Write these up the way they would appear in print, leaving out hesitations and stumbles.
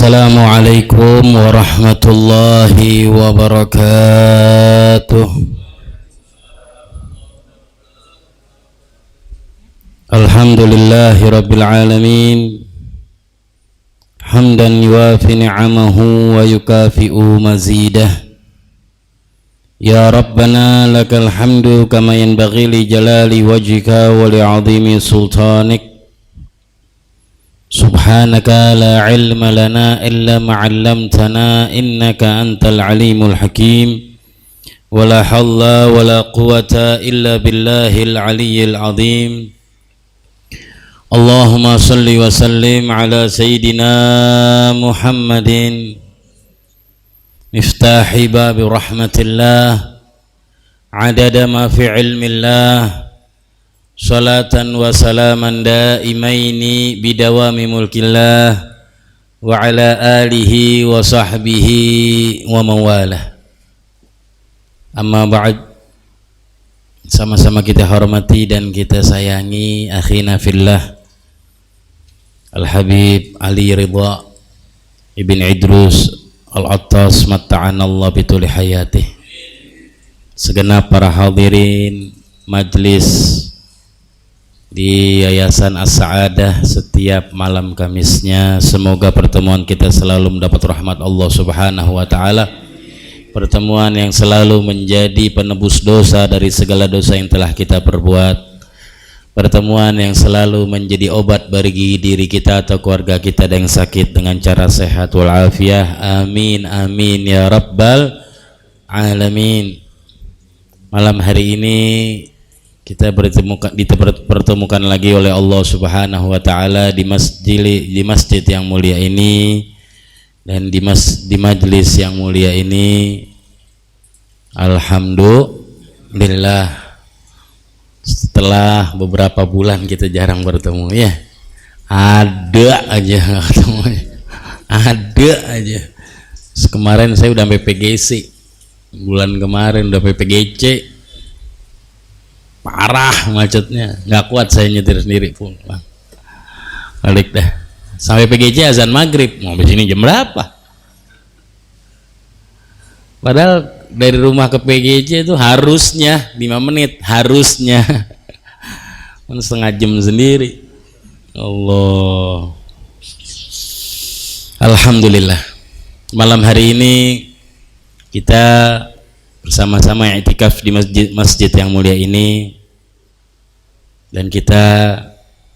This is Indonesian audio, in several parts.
Assalamualaikum warahmatullahi wabarakatuh. Alhamdulillahi rabbil alamin, hamdan yuwafi ni'amahu wa yukafi'u mazidah. Ya Rabbana lakal hamdu kama yanbaghi li jalali wajhika wa li'azimi sultanik. Subhanaka la ilma lana illa ma 'allamtana innaka antal alimul hakim. Wa la hawla wa la quwwata illa billahil aliyyil azim. Allahumma salli wa sallim ala sayyidina Muhammadin miftahi babi rahmatillah adada ma fi ilmillah. Salatan wa salaman daimaini bidawami mulkillah wa ala alihi wa sahbihi wa mawalah. Amma ba'd, sama-sama kita hormati dan kita sayangi akhina fillah Al-Habib Ali Ridha Ibn Idrus Al-Attas matta'anallah bituli hayatih. Segenap para hadirin majlis di Yayasan As-Sa'adah setiap malam Kamisnya, semoga pertemuan kita selalu mendapat rahmat Allah Subhanahu wa taala. Pertemuan yang selalu menjadi penebus dosa dari segala dosa yang telah kita perbuat. Pertemuan yang selalu menjadi obat bagi diri kita atau keluarga kita yang sakit dengan cara sehat walafiat. Amin amin ya rabbal alamin. Malam hari ini kita dipertemukan lagi oleh Allah Subhanahu wa taala di masjid yang mulia ini dan di majlis yang mulia ini. Alhamdulillah, setelah beberapa bulan kita jarang bertemu ya. Ada aja ketemu. Ada aja. Kemarin saya udah PPGC. Bulan kemarin udah PPGC. Parah macetnya, nggak kuat saya nyetir sendiri pun. Balik dah. Sampai PGC azan maghrib. Mau di sini jam berapa? Padahal dari rumah ke PGC itu harusnya 5 menit, harusnya. Setengah jam sendiri. Allah. Alhamdulillah. Malam hari ini kita bersama-sama i'tikaf di masjid yang mulia ini, dan kita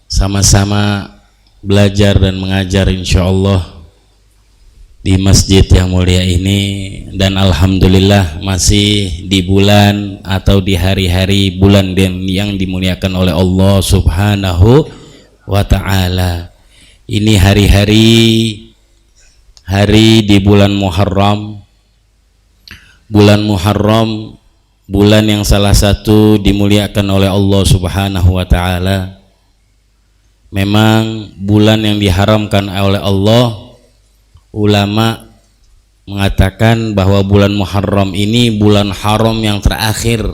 sama-sama belajar dan mengajar insyaallah di masjid yang mulia ini. Dan alhamdulillah masih di bulan atau di hari-hari bulan yang dimuliakan oleh Allah Subhanahu wa ta'ala. Ini hari di bulan Muharram. Bulan Muharram, bulan yang salah satu dimuliakan oleh Allah Subhanahu wa ta'ala. Memang bulan yang diharamkan oleh Allah. Ulama mengatakan bahwa bulan Muharram ini bulan haram yang terakhir,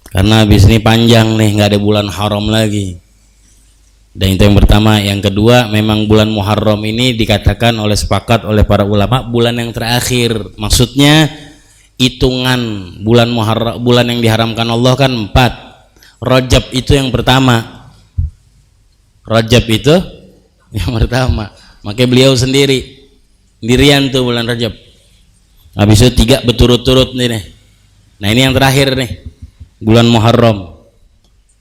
karena habis ini panjang nih, nggak ada bulan haram lagi. Dan itu yang pertama. Yang kedua, memang bulan Muharram ini dikatakan sepakat oleh para ulama bulan yang terakhir. Maksudnya hitungan bulan Muharram, bulan yang diharamkan Allah kan 4. Rajab itu yang pertama. Rajab itu yang pertama. Makanya beliau sendirian tuh bulan Rajab. Habis itu 3 berturut-turut nih. Nah ini yang terakhir nih, bulan Muharram.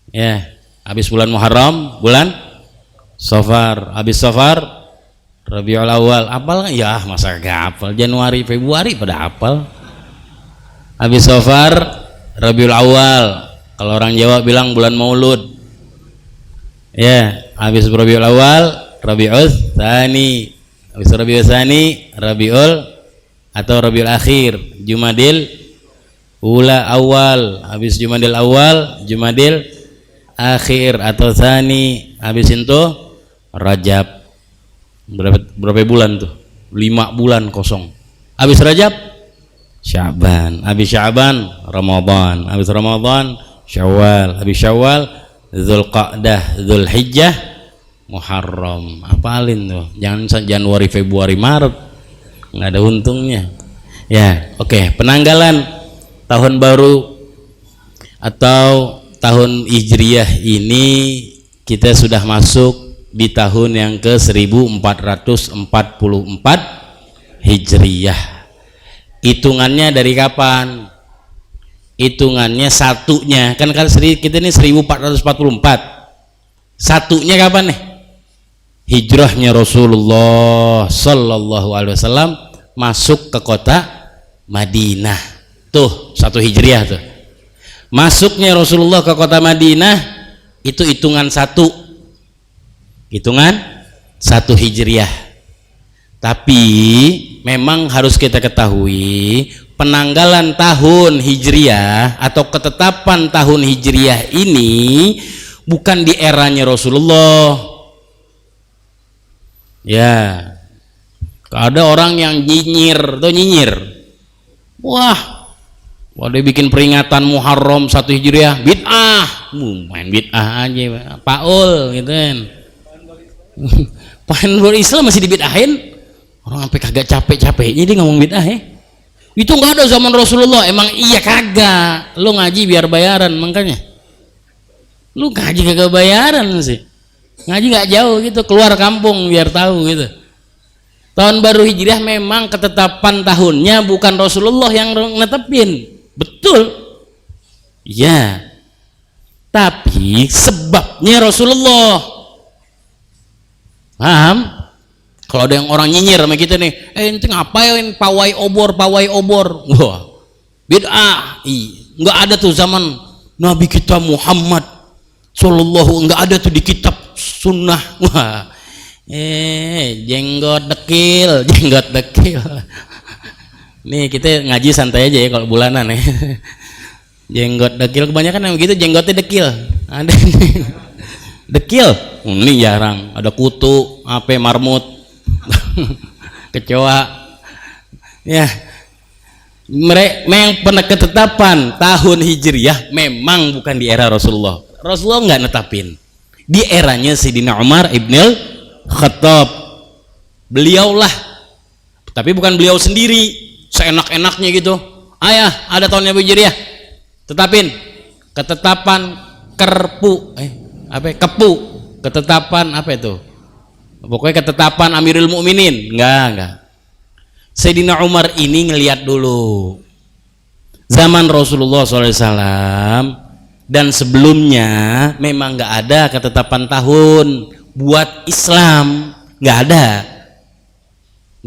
Ya, habis bulan Muharram, bulan Safar, habis Safar Rabiul Awal. Apal ya, masa gak hafal? Januari, Februari pada hafal. Habis Safar Rabiul Awal, kalau orang Jawa bilang bulan Maulud. Ya, habis Rabiul Awal Rabiul Tsani, habis Rabiul Tsani Rabiul atau Rabiul Akhir, Jumadil Ula Awal, habis Jumadil Awal Jumadil Akhir atau Tsani, habis itu Rajab. Berapa bulan tuh? 5 bulan kosong. Habis Rajab Sya'ban, habis Sya'ban Ramadan, habis Ramadan Syawal, habis Syawal Dzulqa'dah, Dzulhijjah, Muharram, apalin tuh, jangan Januari, Februari, Maret, nggak ada untungnya. Ya, oke. Penanggalan tahun baru atau tahun Hijriyah ini kita sudah masuk di tahun yang ke 1444 Hijriyah. Hitungannya dari kapan? Hitungannya satunya, kan kita ini 1444. Satunya kapan nih? Hijrahnya Rasulullah Sallallahu Alaihi Wasallam masuk ke kota Madinah. Tuh, satu Hijriyah tuh. Masuknya Rasulullah ke kota Madinah itu hitungan satu Hijriyah. Tapi memang harus kita ketahui penanggalan tahun Hijriyah atau ketetapan tahun Hijriyah ini bukan di eranya Rasulullah. Ya, ada orang yang nyinyir, wah dia bikin peringatan Muharram 1 Hijriah bid'ah, main bid'ah aja Paul gitu kan. Pahen berislam masih dibid'ahin, orang sampai kagak capek-capeknya dia ngomong bid'ah ya. Itu nggak ada zaman Rasulullah. Emang iya kagak, lu ngaji biar bayaran, makanya lu ngaji kagak bayaran sih, ngaji nggak jauh gitu, keluar kampung biar tahu gitu. Tahun baru Hijriah memang ketetapan tahunnya bukan Rasulullah yang netepin, betul ya, tapi sebabnya Rasulullah. Paham? Kalau ada yang orang nyinyir sama kita nih, ente ngapain pawai obor, wah bid'ah, nggak ada tuh zaman Nabi kita Muhammad Sallallahu, nggak ada tuh di kitab sunnah. Wah, jenggot dekil. Nih kita ngaji santai aja ya kalau bulanan ya. Jenggot dekil, kebanyakan yang begitu jenggotnya dekil. Ada dekil, ini jarang. Ada kutu, marmut, kecoa. Ya, memang pernah ketetapan tahun Hijriyah memang bukan di era Rasulullah. Rasulullah nggak netapin, di eranya Sayyidina Umar ibnul Khattab, beliaulah, tapi bukan beliau sendiri seenak-enaknya gitu. Ayah, ada tahunnya Hijriyah, tetapin. Ketetapan ketetapan apa itu, pokoknya ketetapan Amirul Mukminin. Enggak. Sayyidina Umar ini ngelihat dulu zaman Rasulullah SAW dan sebelumnya memang nggak ada ketetapan tahun buat Islam, nggak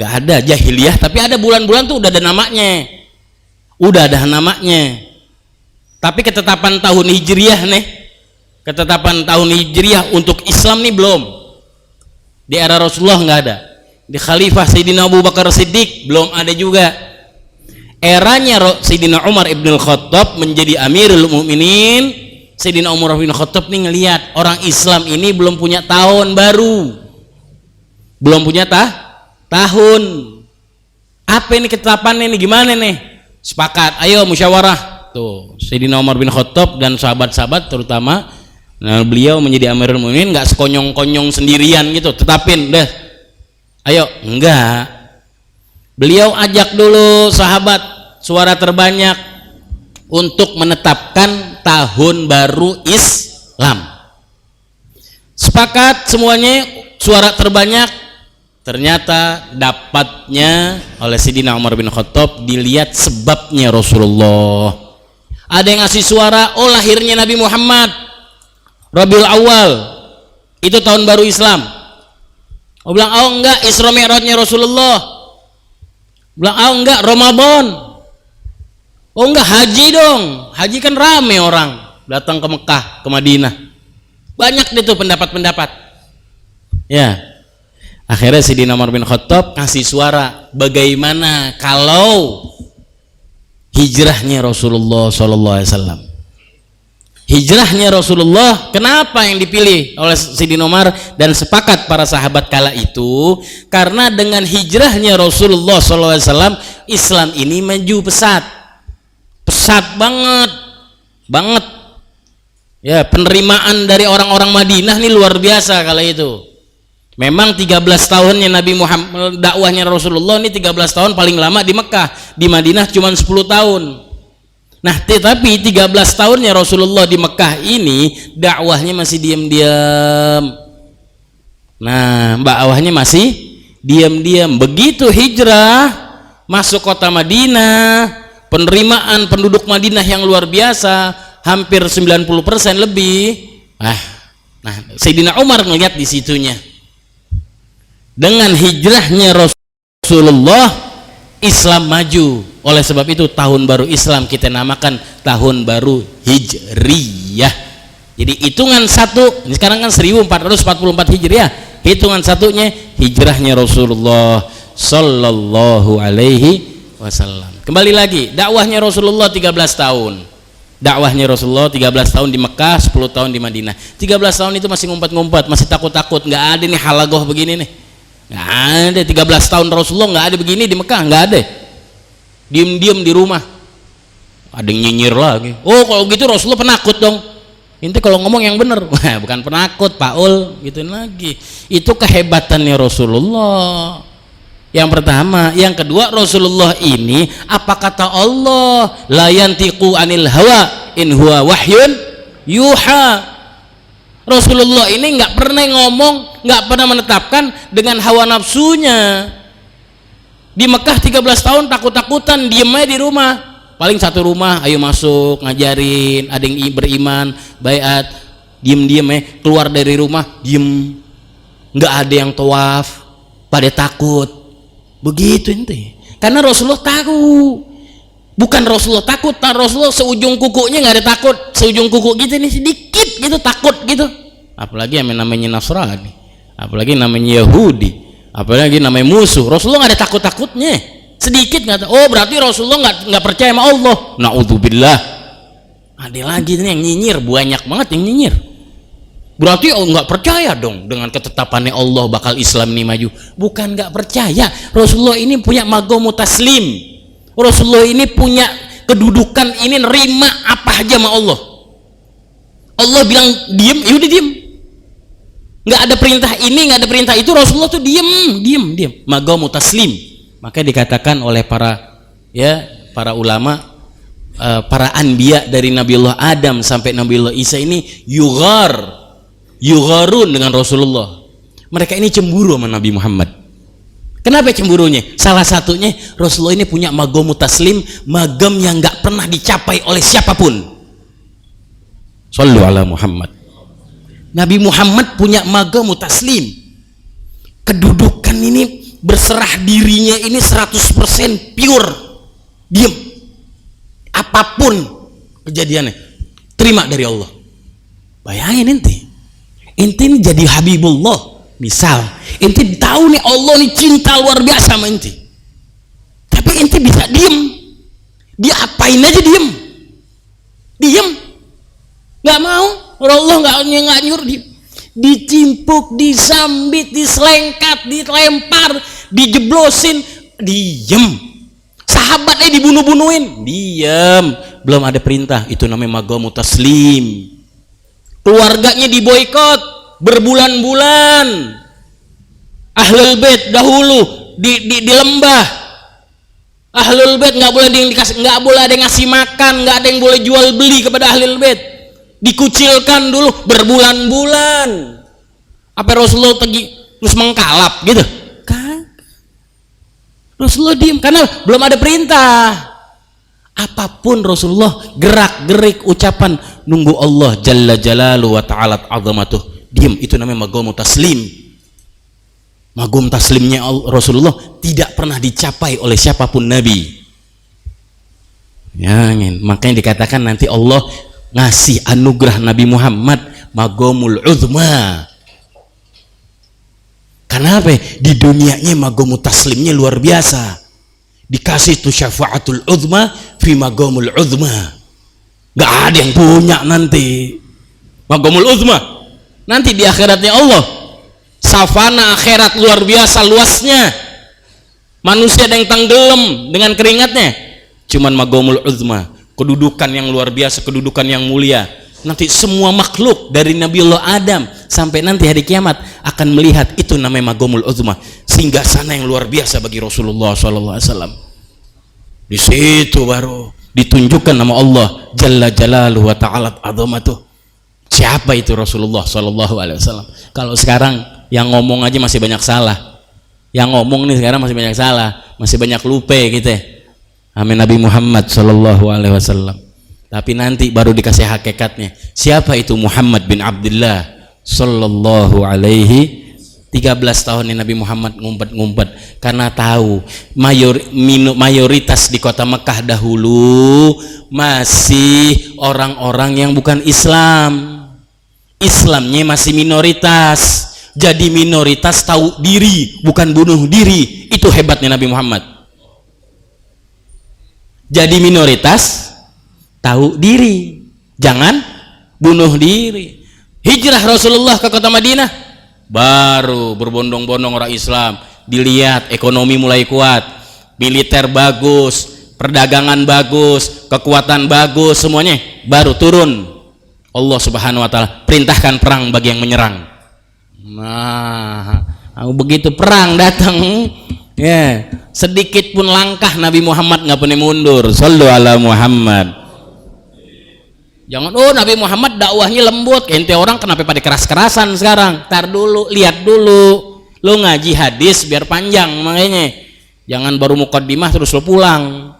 ada jahiliyah, tapi ada bulan-bulan tuh udah ada namanya, tapi ketetapan tahun Hijriyah nih, ketetapan tahun Hijriyah untuk Islam nih belum. Di era Rasulullah nggak ada, di Khalifah Sayyidina Abu Bakar Siddiq belum ada juga. Eranya Sayyidina Umar ibn Khattab menjadi Amirul Mukminin, Sayyidina Umar ibn Khattab nih ngelihat orang Islam ini belum punya tahun baru, belum punya tahun. Apa ini ketetapannya nih, gimana nih? Sepakat, ayo musyawarah. Tuh Sayyidina Umar bin Khattab dan sahabat-sahabat terutama, nah beliau menjadi Amirul Mukminin nggak sekonyong-konyong sendirian gitu, tetapin deh. Ayo, enggak. Beliau ajak dulu sahabat suara terbanyak untuk menetapkan tahun baru Islam. Sepakat semuanya, suara terbanyak. Ternyata dapatnya oleh Sayyidina Umar bin Khattab dilihat sebabnya Rasulullah. Ada yang ngasih suara, oh lahirnya Nabi Muhammad Rabiul Awal, itu tahun baru Islam. Oh bilang, oh enggak, Isra Mi'rajnya Rasulullah. Bilang, oh enggak, Ramadan. Oh enggak, haji dong. Haji kan rame orang datang ke Mekah, ke Madinah. Banyak deh tuh pendapat-pendapat. Ya. Akhirnya Sayyidina Umar bin Khattab kasih suara, bagaimana kalau hijrahnya Rasulullah SAW. Hijrahnya Rasulullah, kenapa yang dipilih oleh Sayyidina Umar dan sepakat para sahabat kala itu? Karena dengan hijrahnya Rasulullah SAW, Islam ini maju pesat banget. Ya, penerimaan dari orang-orang Madinah nih luar biasa kala itu. Memang 13 tahunnya Nabi Muhammad, dakwahnya Rasulullah ini 13 tahun paling lama di Mekah. Di Madinah cuma 10 tahun. Nah, tetapi 13 tahunnya Rasulullah di Mekah ini dakwahnya masih diam-diam. Nah, dakwahnya masih diam-diam. Begitu hijrah masuk kota Madinah, penerimaan penduduk Madinah yang luar biasa, hampir 90% lebih. Nah, Sayyidina Umar melihat di situnya. Dengan hijrahnya Rasulullah, Islam maju. Oleh sebab itu tahun baru Islam kita namakan tahun baru Hijriyah. Jadi hitungan satu, ini sekarang kan 1444 Hijriah. Hitungan satunya hijrahnya Rasulullah Sallallahu Alaihi Wasallam. Kembali lagi, dakwahnya Rasulullah 13 tahun. Dakwahnya Rasulullah 13 tahun di Mekah, 10 tahun di Madinah. 13 tahun itu masih ngumpet-ngumpet, masih takut-takut. Nggak ada nih halagoh begini nih. Nggak ada. 13 tahun Rasulullah nggak ada begini di Mekah, nggak ada. Diem-diem di rumah. Ada yang nyinyir lagi. Oh, kalau gitu Rasulullah penakut dong. Inti kalau ngomong yang bener. Wah, bukan penakut, Paul. Gituin lagi. Itu kehebatannya Rasulullah. Yang pertama, yang kedua, Rasulullah ini apa kata Allah? La yantiqu anil hawa in huwa wahyun yuha. Rasulullah ini nggak pernah ngomong, nggak pernah menetapkan dengan hawa nafsunya. Di Mekah 13 tahun takut-takutan, diem aja di rumah. Paling satu rumah, ayo masuk, ngajarin, ada yang beriman, baiat, diem-diem keluar dari rumah, diem, nggak ada yang tawaf, pada takut. Begitu ente. Karena Rasulullah tahu. Bukan Rasulullah takut, Rasulullah seujung kukunya nggak ada takut, seujung kuku gitu nih sedikit gitu takut gitu. Apalagi yang namanya Nasrani, apalagi namanya Yahudi, apalagi namanya musuh. Rasulullah nggak ada takut-takutnya, sedikit nggak. Oh, berarti Rasulullah nggak percaya sama Allah. Naudzubillah. Ada lagi nih yang nyinyir, banyak banget yang nyinyir. Berarti nggak percaya dong dengan ketetapannya Allah bakal Islam ini maju. Bukan nggak percaya, Rasulullah ini punya magomu taslim. Rasulullah ini punya kedudukan ini nerima apa aja sama Allah. Allah bilang diem, ya udah diem. Nggak ada perintah ini, nggak ada perintah itu, Rasulullah tuh diem. Magomu taslim. Maka dikatakan oleh para ulama, para anbiya dari Nabiullah Adam sampai Nabiullah Isa ini yugharun dengan Rasulullah. Mereka ini cemburu sama Nabi Muhammad. Kenapa cemburunya? Salah satunya Rasulullah ini punya magomu taslim, magam yang nggak pernah dicapai oleh siapapun. Shallu ala Muhammad. Nabi Muhammad punya magamu taslim. Kedudukan ini, berserah dirinya ini 100% pure. Diam. Apapun kejadiannya, terima dari Allah. Bayangin inti ini jadi Habibullah. Misal, inti tahu nih Allah nih cinta luar biasa sama inti. Tapi inti bisa diem. Dia apain aja diem. Nggak mau. Allah nggak nyuruh, dicimpuk, disambit, diselengkat, dilempar, dijeblosin, diem. Sahabatnya dibunuh-bunuhin, diem. Belum ada perintah, itu namanya magamu taslim. Keluarganya diboikot berbulan-bulan. Ahlul Bait dahulu di lembah. Ahlul Bait nggak boleh ada yang ngasih makan, nggak ada yang boleh jual beli kepada Ahlul Bait. Dikucilkan dulu berbulan-bulan. Apa Rasulullah terus mengkalap gitu? Kan? Rasulullah diem karena belum ada perintah. Apapun Rasulullah gerak-gerik ucapan nunggu Allah Jalla Jalaluhu wa Ta'ala azamatuh. Diem, itu namanya magamu taslim. Magum taslimnya Rasulullah tidak pernah dicapai oleh siapapun Nabi. Ya, makanya dikatakan nanti Allah ngasih anugerah Nabi Muhammad magomul uzma. Kenapa? Di dunianya magomu taslimnya luar biasa. Dikasih tuh syafaatul uzma fi magomul uzma. Gak ada yang punya nanti magomul uzma. Nanti di akhiratnya Allah, savana akhirat luar biasa luasnya. Manusia ada yang tenggelam dengan keringatnya. Cuman magomul uzma, kedudukan yang luar biasa, kedudukan yang mulia. Nanti semua makhluk dari Nabiullah Adam sampai nanti hari kiamat akan melihat itu namanya Magomul Uzma, singgasana yang luar biasa bagi Rasulullah SAW. Di situ baru ditunjukkan nama Allah Jalla Jalaluhu wa Ta'ala Azamatuh. Siapa itu Rasulullah SAW? Kalau sekarang yang ngomong aja masih banyak salah. Yang ngomong nih sekarang masih banyak salah, masih banyak lupa gitu. Amin Nabi Muhammad SAW. Tapi nanti baru dikasih hakikatnya. Siapa itu Muhammad bin Abdullah sallallahu alaihi 13 tahun Nabi Muhammad ngumpet-ngumpet karena tahu mayoritas di kota Mekah dahulu masih orang-orang yang bukan Islam. Islamnya masih minoritas. Jadi minoritas tahu diri, bukan bunuh diri. Itu hebatnya Nabi Muhammad. Jadi minoritas tahu diri, jangan bunuh diri. Hijrah Rasulullah ke kota Madinah, baru berbondong-bondong orang Islam. Dilihat ekonomi mulai kuat, militer bagus, perdagangan bagus, kekuatan bagus, semuanya baru turun. Allah Subhanahu wa Ta'ala perintahkan perang bagi yang menyerang. Nah, begitu perang datang, ya, sedikit pun langkah Nabi Muhammad nggak pernah mundur. Sallu ala Muhammad. Jangan, oh Nabi Muhammad dakwahnya lembut, ente orang kenapa pada keras-kerasan sekarang? Tar dulu, lihat dulu. Lo ngaji hadis biar panjang, makanya jangan baru muqaddimah terus lo pulang,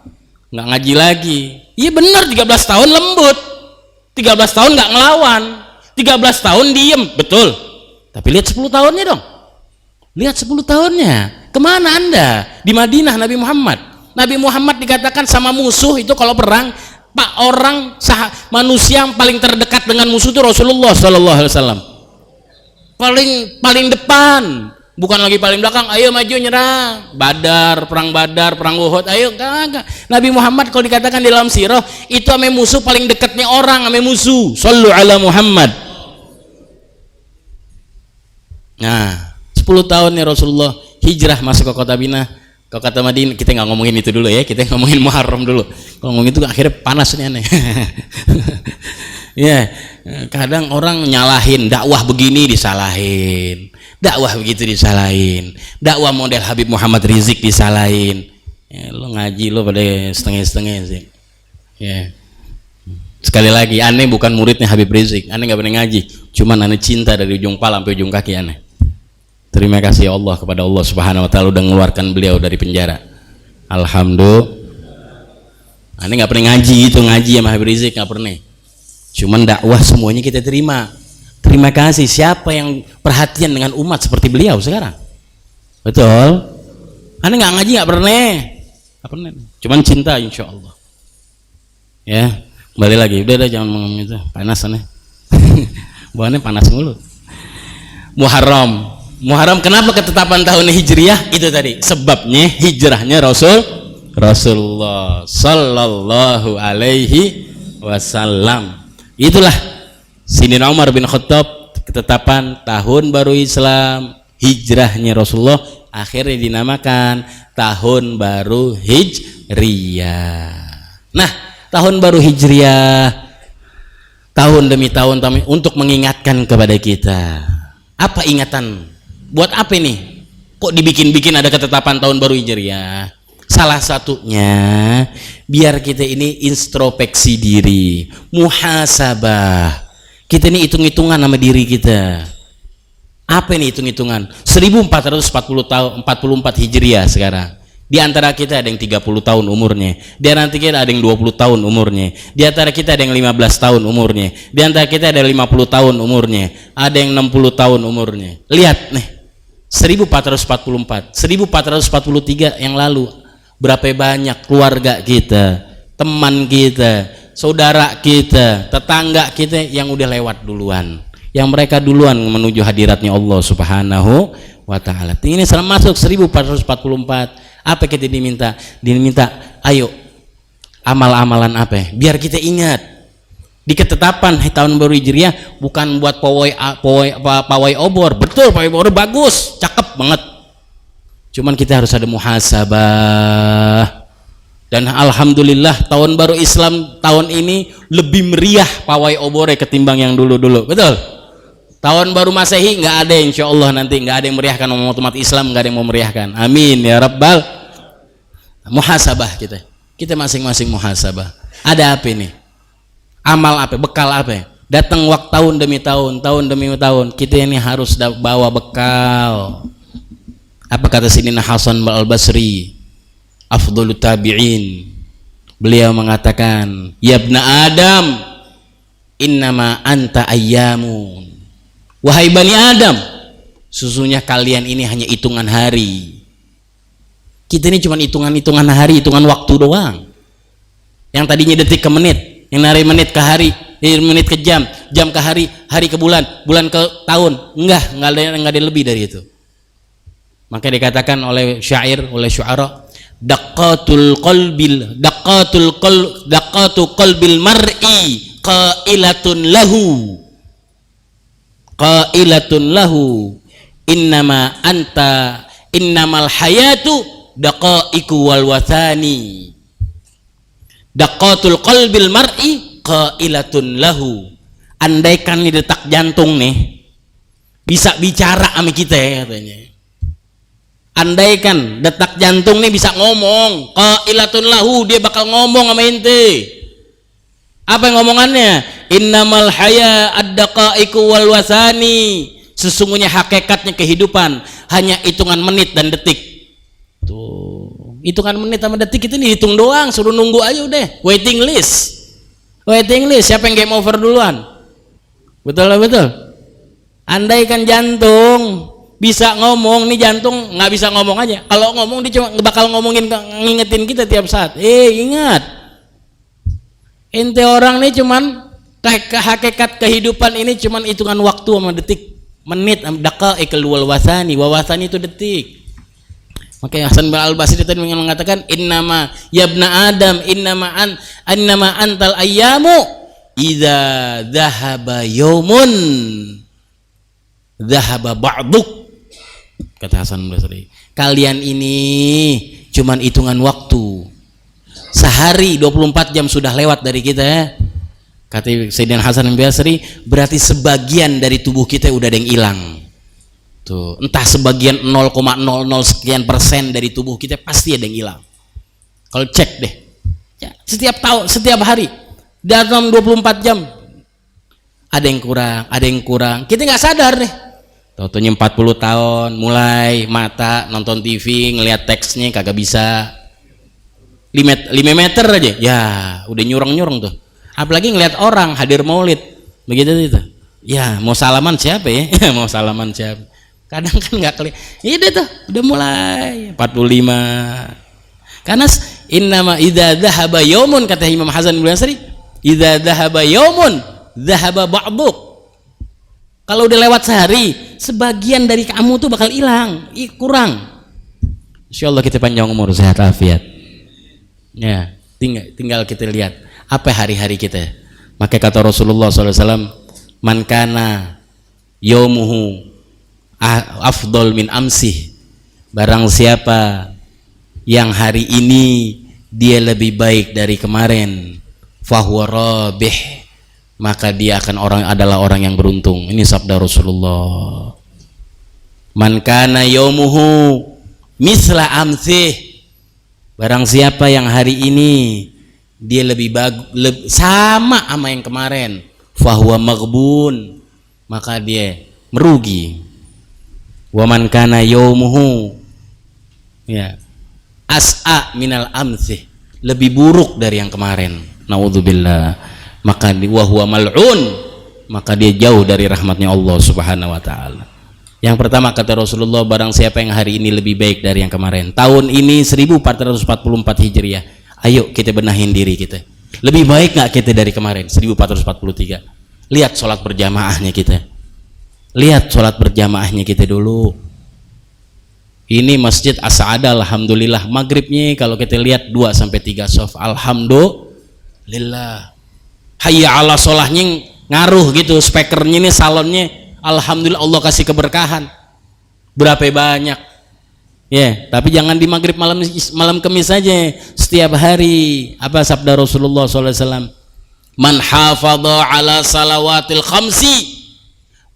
nggak ngaji lagi. Iya bener, 13 tahun lembut, 13 tahun nggak ngelawan, 13 tahun diem, betul. Tapi lihat 10 tahunnya dong. Lihat 10 tahunnya. Kemana anda? Di Madinah Nabi Muhammad. Nabi Muhammad dikatakan sama musuh itu kalau perang, Pak, orang manusia yang paling terdekat dengan musuh itu Rasulullah SAW. Paling depan, bukan lagi paling belakang. Ayo maju nyerang. Perang Badar, perang Uhud. Ayo, enggak. Nabi Muhammad kalau dikatakan di dalam sirah itu ame musuh paling dekatnya orang, ame musuh. Sallu ala Muhammad. Nah, 10 tahun ya Rasulullah hijrah masuk ke kota Madinah. Kalau kata Madinah, kita nggak ngomongin itu dulu ya, kita ngomongin Muharram dulu. Kalau ngomongin itu akhirnya panas nih aneh. Ya, kadang orang nyalahin dakwah begini disalahin, dakwah begitu disalahin, dakwah model Habib Muhammad Rizik disalahin. Ya, lo ngaji lo pada setengah-setengah sih. Ya. Sekali lagi, aneh bukan muridnya Habib Rizik, aneh nggak pernah ngaji, cuman aneh cinta dari ujung pala sampai ujung kaki aneh. Terima kasih ya Allah kepada Allah Subhanahu wa Ta'ala udah mengeluarkan beliau dari penjara. Alhamdulillah. Aneh nggak pernah ngaji sama Habib Rizik, nggak pernah. Cuman dakwah semuanya kita terima. Terima kasih. Siapa yang perhatian dengan umat seperti beliau sekarang? Betul. Aneh nggak ngaji, nggak pernah. Cuman cinta insya Allah. Ya, kembali lagi. Udah jangan ngomong itu. Panas aneh. Buahnya panas mulu. Muharram kenapa ketetapan tahun Hijriyah? Itu tadi sebabnya hijrahnya Rasulullah sallallahu alaihi wasallam. Itulah Sayyidina Umar bin Khattab ketetapan tahun baru Islam, hijrahnya Rasulullah akhirnya dinamakan tahun baru Hijriyah. Nah, tahun baru Hijriyah tahun demi tahun untuk mengingatkan kepada kita. Apa ingatan? Buat apa nih? Kok dibikin-bikin ada ketetapan tahun baru Hijriyah? Salah satunya biar kita ini introspeksi diri, muhasabah. Kita ini hitung-hitungan sama diri kita. Apa ini hitung-hitungan? 1444 Hijriah sekarang. Di antara kita ada yang 30 tahun umurnya, di antara kita ada yang 20 tahun umurnya, di antara kita ada yang 15 tahun umurnya, di antara kita ada yang 50 tahun umurnya, ada yang 60 tahun umurnya. Lihat nih, 1444, 1443 yang lalu, berapa banyak keluarga kita, teman kita, saudara kita, tetangga kita yang udah lewat duluan, yang mereka duluan menuju hadiratnya Allah Subhanahu wa Ta'ala. Ini selama masuk 1444. Apa kita diminta? Diminta, ayo amal-amalan apa? Biar kita ingat di ketetapan tahun baru Hijriah bukan buat pawai obor. Betul, pawai obor bagus, cakep banget. Cuman kita harus ada muhasabah. Dan alhamdulillah tahun baru Islam tahun ini lebih meriah pawai obore ketimbang yang dulu-dulu. Betul? Tahun baru Masehi nggak ada, insya Allah nanti nggak ada yang meriahkan, umat Islam nggak ada yang mau meriahkan. Amin ya Rabbal. Muhasabah kita masing-masing muhasabah. Ada apa ini? Amal apa? Bekal apa? Datang waktu tahun demi tahun demi tahun, kita ini harus bawa bekal. Apa kata Sayyidina Hasan al-Basri, afdhalut tabi'in, beliau mengatakan, ya ibna Adam, innama anta ayyamun. Wahai bani Adam, sesungguhnya kalian ini hanya hitungan hari. Kita ini cuma hitungan hari, hitungan waktu doang. Yang tadinya detik ke menit, yang dari menit ke hari, dari menit ke jam, jam ke hari, hari ke bulan, bulan ke tahun. Enggak ada lebih dari itu. Maka dikatakan oleh syair, oleh syuara, daqatul qalbil mar'i qailatun lahu innamal hayatu daqaiku wal wathani. Daqatul qalbil mar'i qailatun lahu. Andaikan nih detak jantung nih bisa bicara sama kita ya, katanya. Andaikan detak jantung nih bisa ngomong, qailatun lahu, dia bakal ngomong sama ente. Apa yang ngomongannya? Innamal haya ad-daqaiqu wal wasani. Sesungguhnya hakikatnya kehidupan hanya hitungan menit dan detik. Tuh, hitungan menit sama detik itu dihitung doang, suruh nunggu aja udah. Waiting list. Siapa yang game over duluan? Betul. Andaikan jantung bisa ngomong, nih jantung nggak bisa ngomong aja. Kalau ngomong dia cuma bakal ngingetin kita tiap saat. Ingat, ente orang nih cuman hakikat kehidupan ini cuman hitungan waktu sama detik, menit, daqaiqul wal wasani. Wawasani itu detik. Makanya Hasan al-Basri tadi mengatakan, innama yabna Adam innama antal ayyamu idza dhahaba yaumun dhahaba ba'duk. Kata Hasan al-Basri, kalian ini cuman hitungan waktu. Sehari 24 jam sudah lewat dari kita ya. Kata Sayyidina Hasan al-Basri, berarti sebagian dari tubuh kita udah ada yang hilang. Tuh, entah sebagian 0,00 sekian persen dari tubuh kita pasti ada yang hilang. Kalau cek deh. Ya, setiap hari dalam 24 jam ada yang kurang. Kita nggak sadar deh. Taunya 40 tahun mulai mata nonton TV ngelihat teksnya kagak bisa 5 meter aja ya udah nyurang tuh, apalagi ngelihat orang hadir maulid begitu itu ya mau salaman siapa ya mau salaman siapa, kadang kan nggak kelihatan. Ini tuh udah mulai 45 karena innama idza dhahaba yaumun, kata Imam Hasan al-Basri, idza dhahaba yaumun dhahaba ba'duk. Kalau udah lewat sehari, sebagian dari kamu tuh bakal hilang, kurang. Insyaallah kita panjang umur, sehat afiat. Ya, tinggal kita lihat apa hari-hari kita. Maka kata Rasulullah SAW, man kana yaumuhu afdol min amsih. Barang siapa yang hari ini dia lebih baik dari kemarin, fahuwa rabih, maka dia adalah orang yang beruntung. Ini sabda Rasulullah. Man kana yaumuhu misla amsih, barang siapa yang hari ini dia lebih sama sama yang kemarin, fahuwa maghbun, maka dia merugi. Wa man kana yaumuhu ya as'a minal amsih, lebih buruk dari yang kemarin, naudzubillah, maka wa huwa mal'un, maka dia jauh dari rahmatnya Allah Subhanahu wa taala. Yang pertama kata Rasulullah, barang siapa yang hari ini lebih baik dari yang kemarin. Tahun ini 1444 Hijriah. Ayo kita benahin diri kita. Lebih baik nggak kita dari kemarin 1443? Lihat sholat berjamaahnya kita. Lihat sholat berjamaahnya kita dulu. Ini Masjid As-Sa'adah alhamdulillah, maghribnya kalau kita lihat 2-3 shaf, alhamdulillah. Hayya ala sholahnya ngaruh gitu, speakernya nih, salonnya, alhamdulillah Allah kasih keberkahan. Berapa banyak Ya, tapi jangan di maghrib malam Kamis saja, setiap hari. Apa sabda Rasulullah SAW? Man hafadha ala salawatil khamsi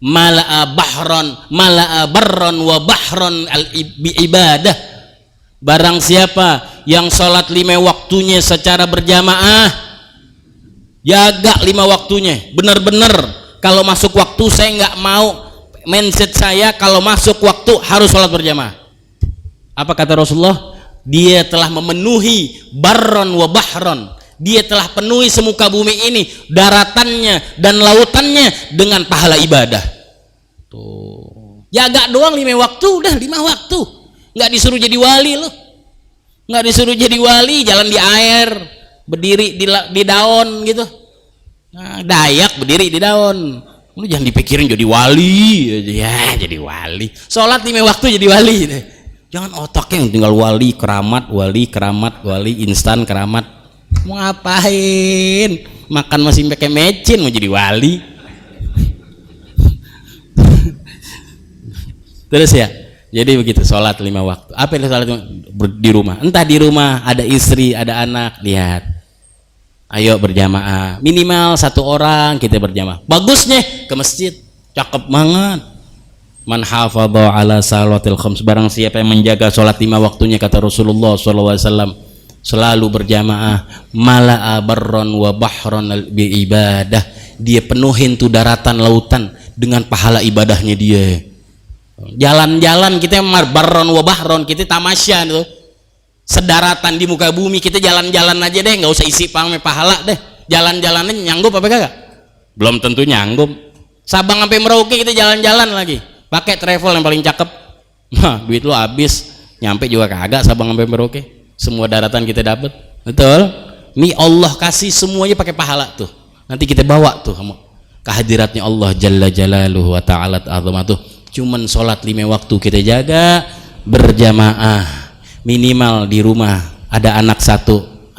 mala'a barron wa bahron bi ibadah. Barang siapa yang sholat 5 waktunya secara berjamaah, jaga 5 waktunya benar-benar. Kalau masuk waktu, saya nggak mau, mindset saya kalau masuk waktu harus sholat berjamaah. Apa kata Rasulullah? Dia telah memenuhi barron wa bahron, dia telah penuhi semuka bumi ini, daratannya dan lautannya, dengan pahala ibadah. Tuh, jaga doang 5 waktu, udah 5 waktu. Nggak disuruh jadi wali loh, nggak disuruh jadi wali jalan di air, berdiri di daun gitu. Nah, Dayak berdiri di daun, lu jangan dipikirin jadi wali ya, jadi wali sholat 5 waktu jadi wali deh. Jangan otaknya yang tinggal wali keramat, wali instan keramat. Mau ngapain? Makan masih pakai mecin, mau jadi wali. Terus ya, jadi begitu sholat 5 waktu. Apa yang sholat di rumah? Entah di rumah ada istri, ada anak, lihat. Ayo berjamaah, minimal 1 orang kita berjamaah. Bagusnya ke masjid, cakep banget. Man hafadha ala salawatil khams, barang siapa yang menjaga sholat 5 waktunya, kata Rasulullah SAW, selalu berjamaah, mala'a barron wa bahron bi ibadah, dia penuhin tuh daratan lautan dengan pahala ibadahnya dia. Jalan-jalan kita barron wa bahron, kita tamasya tuh, sedaratan di muka bumi, kita jalan-jalan aja deh, nggak usah isi pahala deh. Jalan-jalannya nyanggup apa kagak? Belum tentu nyanggup. Sabang sampai Merauke kita jalan-jalan lagi, pakai travel yang paling cakep. Nah, duit lu habis, nyampe juga kagak Sabang sampai Merauke. Semua daratan kita dapat, betul? Ini Allah kasih semuanya pakai pahala tuh. Nanti kita bawa tuh ke hadiratnya Allah Jalla Jalaluhu wa Ta'ala azamatuh. Cuman sholat 5 waktu kita jaga berjamaah, minimal di rumah ada anak 1,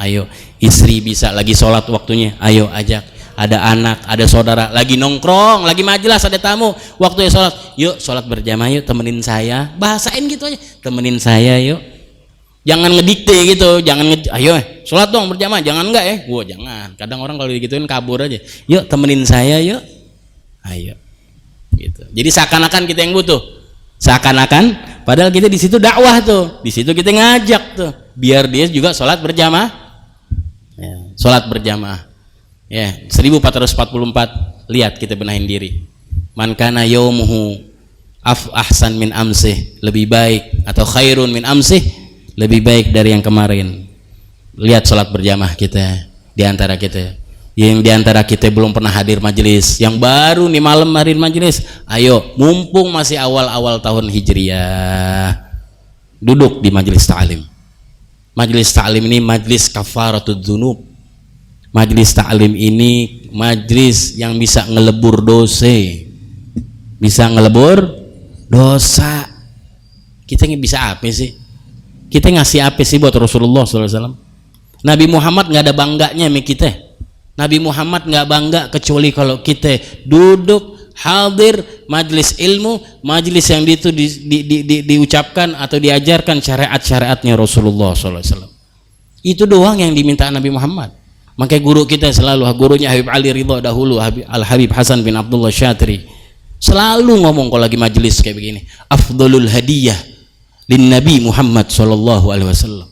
ayo. Istri bisa lagi sholat waktunya, ayo ajak. Ada anak, ada saudara lagi nongkrong, lagi majelis, ada tamu, waktunya sholat, yuk sholat berjamaah yuk, temenin saya. Bahasain gitu aja, temenin saya yuk. Jangan ngedikte gitu, jangan ayo sholat dong berjamaah, jangan enggak ya. Wah jangan, kadang orang kalau digituin kabur aja. Yuk temenin saya yuk, ayo gitu. Jadi seakan-akan kita yang butuh, seakan-akan, padahal kita di situ dakwah tuh, di situ kita ngajak tuh, biar dia juga sholat berjamaah, ya, sholat berjamaah. Ya, 1444. Lihat, kita benahin diri. Man kana yaumuhu ahsan min amsih, lebih baik, atau khairun min amsih, lebih baik dari yang kemarin. Lihat sholat berjamaah kita, di antara kita yang di antara kita belum pernah hadir majelis, yang baru nih malam hadir majelis, ayo mumpung masih awal-awal tahun Hijriah, duduk di majelis ta'lim. Majelis ta'lim ini majelis kafaratud dzunub. Majlis ta'lim ini majlis yang bisa ngelebur dosa, bisa ngelebur dosa. Kita bisa apa sih? Kita ngasih apa sih buat Rasulullah SAW? Nabi Muhammad nggak ada bangganya sama kita. Nabi Muhammad nggak bangga kecuali kalau kita duduk hadir majlis ilmu, majlis yang itu diucapkan atau diajarkan syariat-syariatnya Rasulullah SAW. Itu doang yang diminta Nabi Muhammad. Makanya guru kita selalu, gurunya Habib Ali Ridha dahulu, Al-Habib Hasan bin Abdullah Syatri, selalu ngomong kalau lagi majelis kayak begini, afdhalul hadiyah lin Nabi Muhammad sallallahu alaihi wasallam.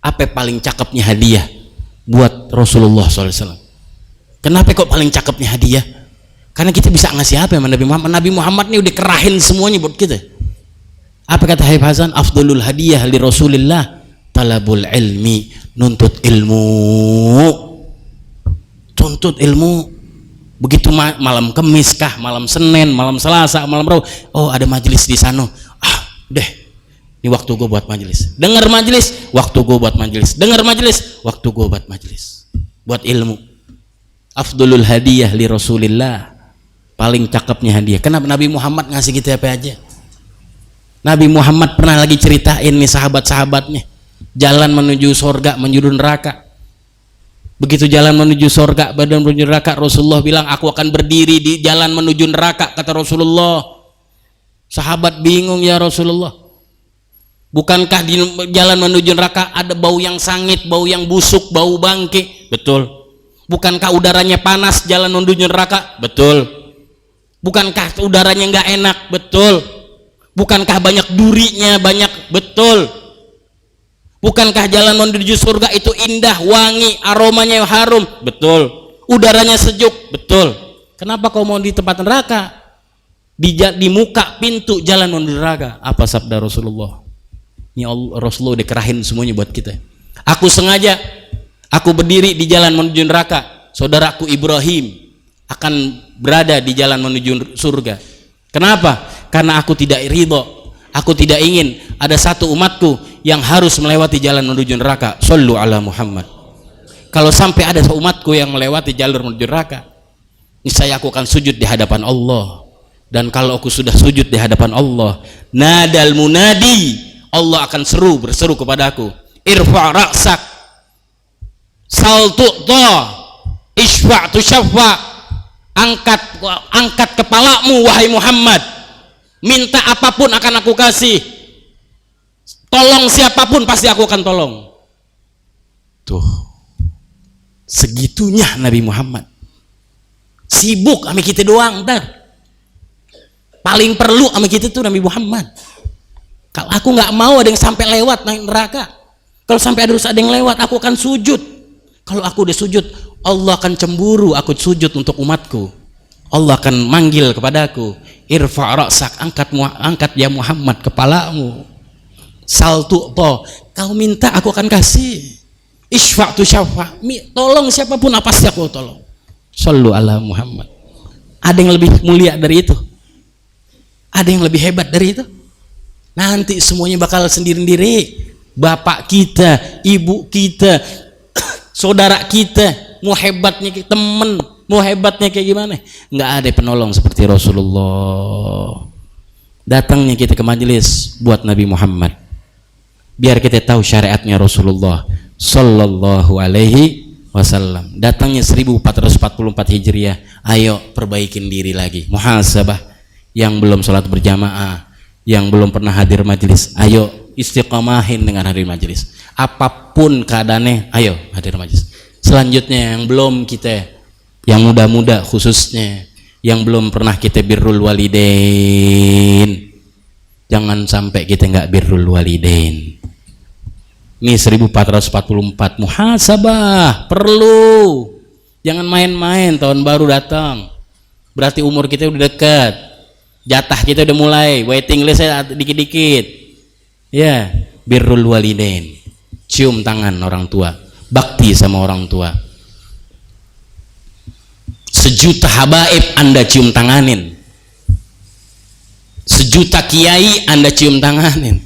Apa paling cakepnya hadiah buat Rasulullah sallallahu alaihi wasallam? Kenapa kok paling cakepnya hadiah? Karena kita bisa ngasih apa sama Nabi Muhammad. Nabi Muhammad ini udah kerahin semuanya buat kita. Apa kata Habib Hasan? Afdhalul hadiyah li Rasulillah talabul ilmi, nuntut ilmu. Tuntut ilmu. Begitu malam Kamis kah, malam Senin, malam Selasa, malam Rabu, oh ada majelis di sana, deh, ini waktu gue buat majelis. Dengar majelis, waktu gue buat majelis. Dengar majelis, waktu gue buat majelis, buat ilmu. Afdhalul hadiyah li Rasulillah, paling cakepnya hadiah. Kenapa Nabi Muhammad ngasih kita apa aja? Nabi Muhammad pernah lagi ceritain nih sahabat-sahabatnya jalan menuju surga, menuju neraka. Begitu jalan menuju surga, badan menuju neraka, Rasulullah bilang, aku akan berdiri di jalan menuju neraka, kata Rasulullah. Sahabat bingung, ya Rasulullah, Bukankah di jalan menuju neraka ada bau yang sangit, bau yang busuk, bau bangke? Betul. Bukankah udaranya panas jalan menuju neraka? Betul. Bukankah udaranya nggak enak? Betul. Bukankah banyak durinya, banyak? Betul. Bukankah jalan menuju surga itu indah, wangi, aromanya harum? Betul. Udaranya sejuk? Betul. Kenapa kau mau di tempat neraka? Di muka pintu jalan menuju neraka. Apa sabda Rasulullah? Ini Rasulullah udah kerahin semuanya buat kita. Aku sengaja, aku berdiri di jalan menuju neraka. Saudaraku Ibrahim akan berada di jalan menuju surga. Kenapa? Karena aku tidak ridho. Aku tidak ingin ada satu umatku yang harus melewati jalan menuju neraka. Shallu ala Muhammad. Kalau sampai ada umatku yang melewati jalur menuju neraka, niscaya aku akan sujud di hadapan Allah. Dan kalau aku sudah sujud di hadapan Allah, nadal munadi, Allah akan berseru kepadaku, irfa' ra'sak, sal tu'ta, isfa' tusyaffa, angkat kepalamu wahai Muhammad, minta apapun akan aku kasih, tolong siapapun pasti aku akan tolong. Tuh, segitunya Nabi Muhammad. Sibuk sama kita doang, ntar paling perlu sama kita tuh Nabi Muhammad. Kalau aku nggak mau ada yang sampai lewat naik neraka, kalau sampai ada yang lewat, aku akan sujud. Kalau aku udah sujud, Allah akan cemburu aku sujud untuk umatku. Allah akan manggil kepadaku, irfa' ra'sak, angkat ya Muhammad kepalamu, sal tu'ta, kau minta aku akan kasih, isfa' tu syafa', tolong siapapun apa pasti aku tolong. Shallu ala Muhammad. Ada yang lebih mulia dari itu? Ada yang lebih hebat dari itu? Nanti semuanya bakal sendiri-sendiri. Bapak kita, ibu kita, saudara kita, mau hebatnya kayak temen, mau hebatnya kayak gimana, nggak ada penolong seperti Rasulullah. Datangnya kita ke majelis buat Nabi Muhammad, biar kita tahu syariatnya Rasulullah Sallallahu Alaihi Wasallam. Datangnya 1444 Hijriah, ayo perbaikin diri lagi, muhasabah. Yang belum sholat berjamaah, yang belum pernah hadir majelis, ayo istiqomahin dengan hadir majelis. Apapun keadaannya, ayo hadir majelis. Selanjutnya yang belum kita, yang muda-muda khususnya, yang belum pernah kita birrul walidain, jangan sampai kita nggak birrul walidain. Ini 1444, muhasabah, perlu. Jangan main-main, tahun baru datang, berarti umur kita udah dekat, jatah kita udah mulai, waiting listnya dikit-dikit. Ya, birrul walidain, cium tangan orang tua, bakti sama orang tua. Sejuta habaib Anda cium tanganin, sejuta kiai Anda cium tanganin,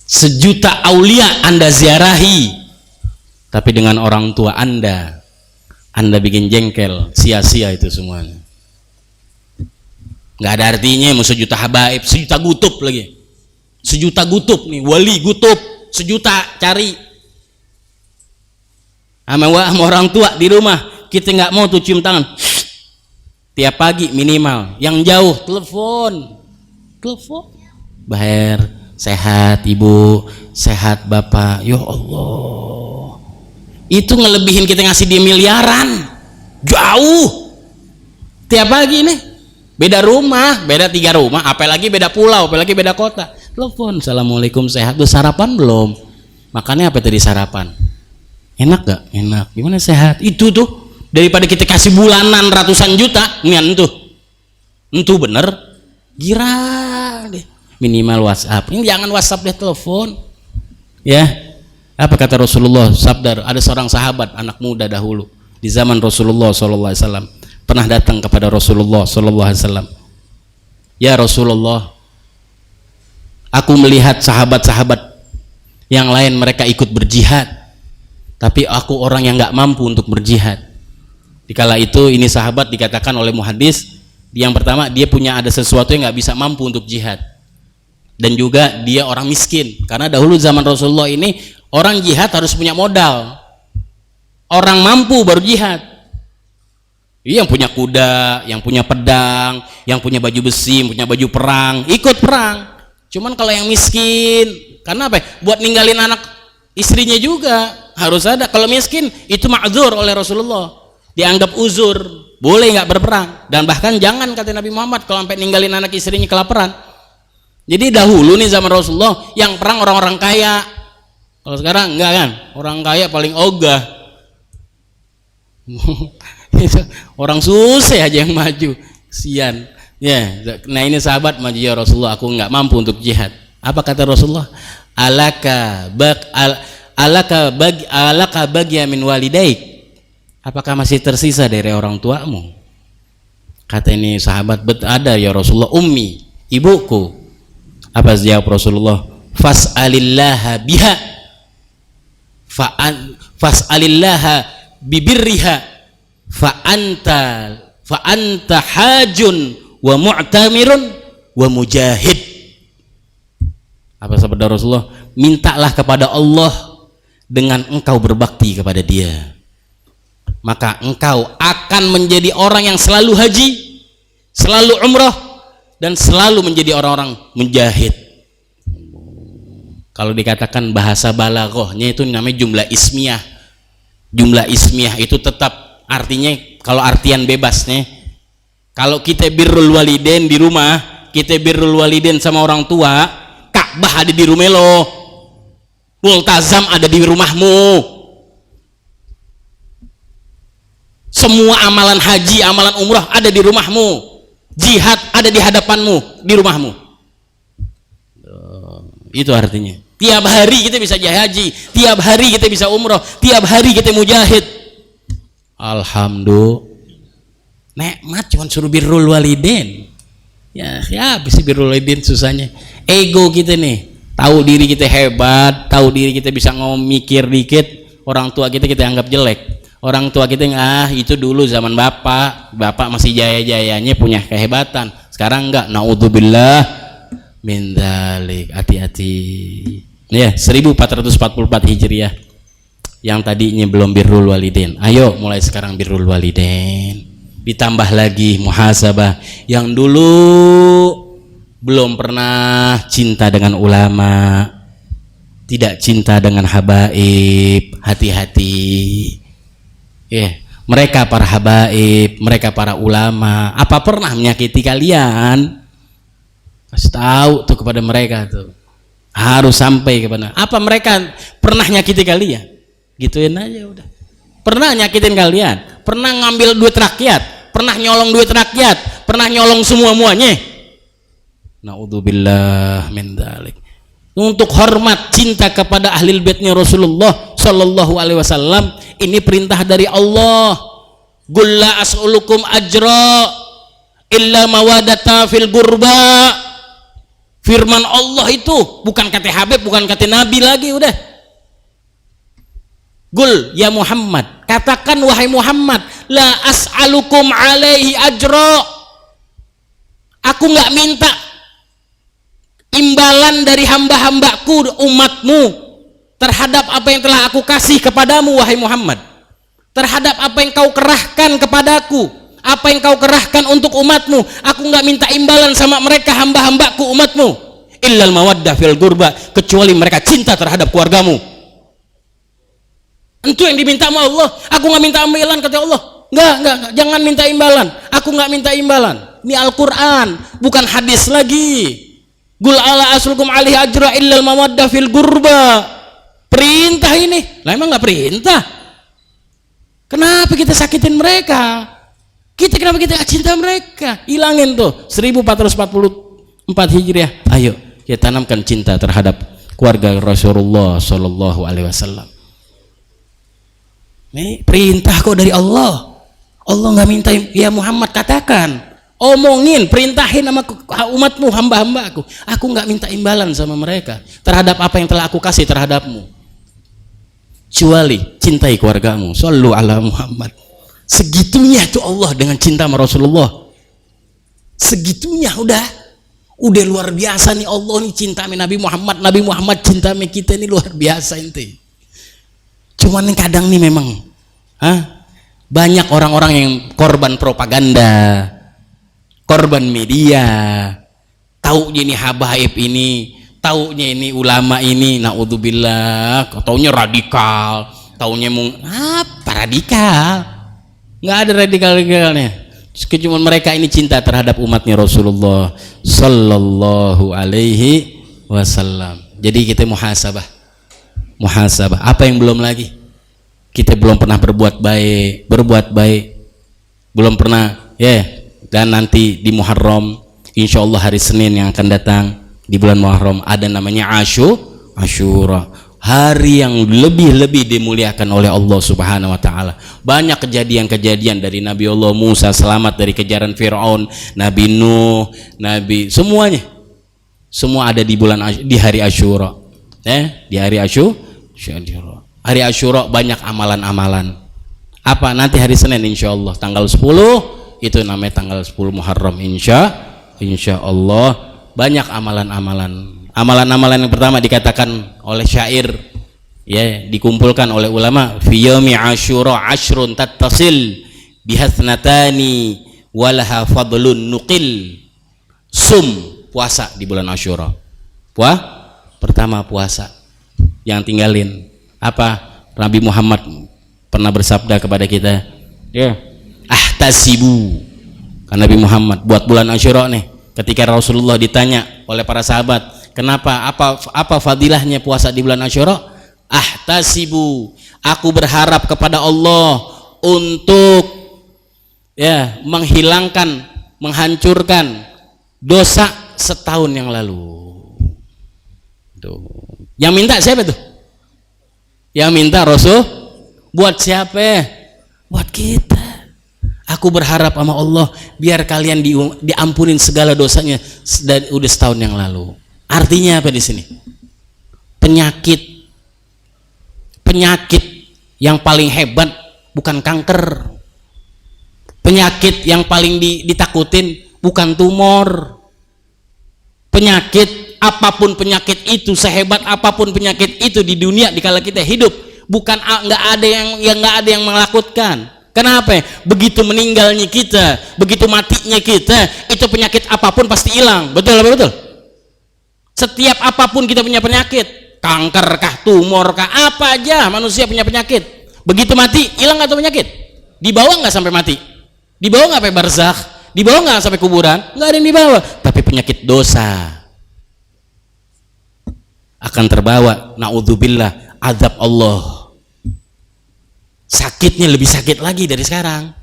sejuta aulia Anda ziarahi, tapi dengan orang tua Anda bikin jengkel, sia-sia itu semuanya. Nggak ada artinya mau sejuta habaib, sejuta gutub lagi, sejuta gutub nih, wali gutub sejuta cari sama orang tua di rumah, kita nggak mau tuh cium tangan tiap pagi minimal. Yang jauh telepon, Baher, sehat ibu, sehat bapak, ya Allah, itu ngelebihin kita ngasih dia miliaran. Jauh tiap pagi nih, beda rumah, beda 3 rumah, apalagi beda pulau, apalagi beda kota. Telepon, assalamualaikum, sehat, udah sarapan belum? Makannya apa tadi sarapan? Enak gak? Enak. Gimana sehat? Itu tuh daripada kita kasih bulanan ratusan juta, ngan tuh bener, gira deh. Minimal WhatsApp. Ini jangan WhatsApp deh, telepon. Ya. Apa kata Rasulullah? Sabda, ada seorang sahabat anak muda dahulu di zaman Rasulullah SAW pernah datang kepada Rasulullah SAW. Ya Rasulullah, aku melihat sahabat-sahabat yang lain mereka ikut berjihad, tapi aku orang yang nggak mampu untuk berjihad. Dikala itu ini sahabat dikatakan oleh muhadis, yang pertama dia punya ada sesuatu yang nggak bisa mampu untuk jihad, dan juga dia orang miskin, karena dahulu zaman Rasulullah ini orang jihad harus punya modal, orang mampu baru jihad. Yang punya kuda, yang punya pedang, yang punya baju besi, punya baju perang, ikut perang. Cuman kalau yang miskin, karena apa? Buat ninggalin anak istrinya juga harus ada. Kalau miskin itu ma'dzur oleh Rasulullah, dianggap uzur, boleh nggak berperang. Dan bahkan jangan, kata Nabi Muhammad, kalau sampai ninggalin anak istrinya kelaparan. Jadi dahulu nih zaman Rasulullah yang perang orang-orang kaya. Kalau sekarang enggak kan, orang kaya paling ogah. Orang susah aja yang maju, kesian. Ya, nah ini sahabat maju, ya Rasulullah, aku nggak mampu untuk jihad. Apa kata Rasulullah? Alaka bagya min walidaik. Apakah masih tersisa dari orang tuamu? Kata ini sahabat, ada ya Rasulullah, ummi, ibuku. Apa jawab Rasulullah? Fas'alillaha biha, fas'alillaha bibirriha, fa anta hajun wa mu'tamirun wa mujahid. Apa sabda Rasulullah? Mintalah kepada Allah dengan engkau berbakti kepada Dia, maka engkau akan menjadi orang yang selalu haji, selalu umrah, dan selalu menjadi orang-orang mujahid. Kalau dikatakan bahasa balaghahnya itu namanya jumlah ismiyah. Jumlah ismiyah itu tetap artinya, kalau artian bebasnya, kalau kita birrul walidain di rumah, kita birrul walidain sama orang tua, Ka'bah ada di rumah lo, multazam ada di rumahmu, semua amalan haji, amalan umrah ada di rumahmu, jihad ada di hadapanmu, di rumahmu. Itu artinya tiap hari kita bisa haji, tiap hari kita bisa umrah, tiap hari kita mujahid. Alhamdulillah, nikmat. Cuman suruh birrul walidain, ya bisa birrul walidain susahnya. Ego kita nih, tahu diri kita hebat, tahu diri kita bisa ngomong mikir dikit, orang tua kita anggap jelek. Orang tua kita itu dulu zaman bapak masih jaya-jayanya punya kehebatan, sekarang enggak. Naudzubillah min dzalik. Hati-hati ya. 1444 Hijriah yang tadinya belum birrul walidain, ayo mulai sekarang birrul walidain. Ditambah lagi muhasabah, yang dulu belum pernah cinta dengan ulama, tidak cinta dengan habaib, hati-hati ya. Mereka para habaib, mereka para ulama, apa pernah menyakiti kalian? Kasih tahu tuh kepada mereka tuh, harus sampai kepada. Apa mereka pernah nyakiti kalian? Gituin aja udah. Pernah nyakitin kalian? Pernah ngambil duit rakyat? Pernah nyolong duit rakyat? Pernah nyolong semua-muanya? Naudzubillah min dzalik. Untuk hormat cinta kepada ahlul baitnya Rasulullah sallallahu alaihi wasallam, ini perintah dari Allah. Qul la as'alukum ajra illa mawadata fil qurba. Firman Allah itu bukan kata Habib, bukan kata Nabi lagi, udah. Qul ya Muhammad, katakan wahai Muhammad, la as'alukum alaihi ajra. Aku nggak minta imbalan dari hamba-hambaku, umatmu, terhadap apa yang telah aku kasih kepadamu wahai Muhammad, terhadap apa yang kau kerahkan kepadaku, apa yang kau kerahkan untuk umatmu. Aku nggak minta imbalan sama mereka, hamba-hambaku, umatmu, illal mawaddah fil qurba, kecuali mereka cinta terhadap keluargamu. Itu yang diminta sama Allah. Aku nggak minta imbalan, kata Allah. Enggak, jangan minta imbalan. Aku nggak minta imbalan. Ini Al-Quran, bukan hadis lagi. Qul ala aslukum alaihi ajra illal mawaddah fil qurba. Perintah ini. Lah emang nggak perintah? Kenapa kita sakitin mereka? Kenapa kita cinta mereka? Hilangin tuh 1444 Hijriah. Ayo kita tanamkan cinta terhadap keluarga Rasulullah sallallahu alaihi wasallam. Ini perintah kok dari Allah. Allah nggak minta, ya Muhammad katakan, omongin, perintahin sama umatmu, hamba-hambaku. Aku nggak minta imbalan sama mereka terhadap apa yang telah aku kasih terhadapmu, kecuali cintai keluargamu. Shallu ala Muhammad. Segitunya tuh Allah dengan cinta sama Rasulullah. Segitunya udah luar biasa nih Allah nih cinta sama Nabi Muhammad. Nabi Muhammad cinta sama kita ini luar biasa ente. Cuman nih kadang nih memang banyak orang-orang yang korban propaganda, korban media, taunya ini habaib ini, taunya ini ulama ini, naudzubillah, taunya radikal, taunya apa radikal? Nggak ada radikal-radikalnya. Cuma mereka ini cinta terhadap umatnya Rasulullah Sallallahu Alaihi Wasallam. Jadi kita muhasabah. Apa yang belum lagi? Kita belum pernah berbuat baik, belum pernah, Dan nanti di Muharram, insya Allah hari Senin yang akan datang di bulan Muharram ada namanya Asyura, hari yang lebih dimuliakan oleh Allah Subhanahu Wa Taala. Banyak kejadian-kejadian dari Nabi Allah Musa selamat dari kejaran Fir'aun, Nabi Nuh, semuanya, semua ada di hari Asyura. Di hari Asyura. Hari Asyura banyak amalan-amalan. Apa? Nanti hari Senin insya Allah tanggal 10, itu namanya tanggal 10 Muharram, insya Allah banyak amalan-amalan. Amalan-amalan yang pertama dikatakan oleh syair, dikumpulkan oleh ulama, fi yaumi Asyura ashrun tattasil bihathnatani walaha fadlun nuqil. Puasa di bulan Asyura. Pertama puasa. Yang tinggalin apa? Nabi Muhammad pernah bersabda kepada kita, ahtasibu, kan Nabi Muhammad buat bulan Asyura nih, ketika Rasulullah ditanya oleh para sahabat, kenapa, apa fadilahnya puasa di bulan Asyura? Ahtasibu, aku berharap kepada Allah untuk menghilangkan, menghancurkan dosa setahun yang lalu. Tuh. Yang minta siapa tuh? Yang minta Rasul. Buat siapa? Buat kita. Aku berharap sama Allah biar kalian diampunin segala dosanya udah setahun yang lalu. Artinya apa di sini? Penyakit yang paling hebat bukan kanker. Penyakit yang paling ditakutin bukan tumor. Penyakit, apapun penyakit itu, sehebat apapun penyakit itu di dunia dikala kita hidup, nggak ada yang menakutkan. Kenapa? Begitu meninggalnya kita, begitu matinya kita, itu penyakit apapun pasti hilang. Betul apa betul? Setiap apapun kita punya penyakit, kanker kah, tumor kah, apa aja manusia punya penyakit. Begitu mati hilang nggak tuh penyakit? Dibawa nggak sampai mati? Dibawa nggak sampai barzakh? Dibawa nggak sampai kuburan? Nggak ada yang dibawa. Tapi penyakit dosa akan terbawa, naudzubillah, azab Allah. Sakitnya lebih sakit lagi dari sekarang.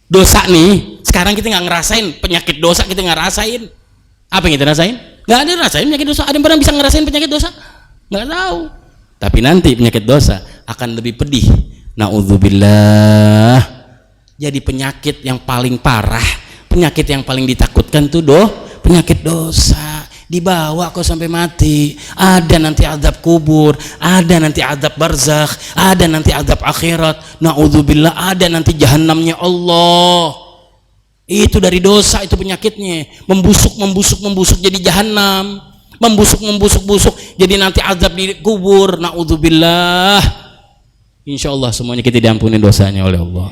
Dosa nih, sekarang kita nggak ngerasain penyakit dosa, kita nggak rasain. Apa yang kita rasain? Nggak ada rasain penyakit dosa. Ada yang pernah bisa ngerasain penyakit dosa? Nggak tahu. Tapi nanti penyakit dosa akan lebih pedih. Naudzubillah. Jadi penyakit yang paling parah, penyakit yang paling ditakutkan tuh penyakit dosa. Dibawa kok sampai mati. Ada nanti azab kubur, ada nanti azab barzakh, ada nanti azab akhirat. Naudzubillah, ada nanti jahanamnya Allah. Itu dari dosa, itu penyakitnya. Membusuk jadi jahanam. Membusuk jadi nanti azab di kubur. Naudzubillah. Insya Allah semuanya kita diampuni dosanya oleh Allah.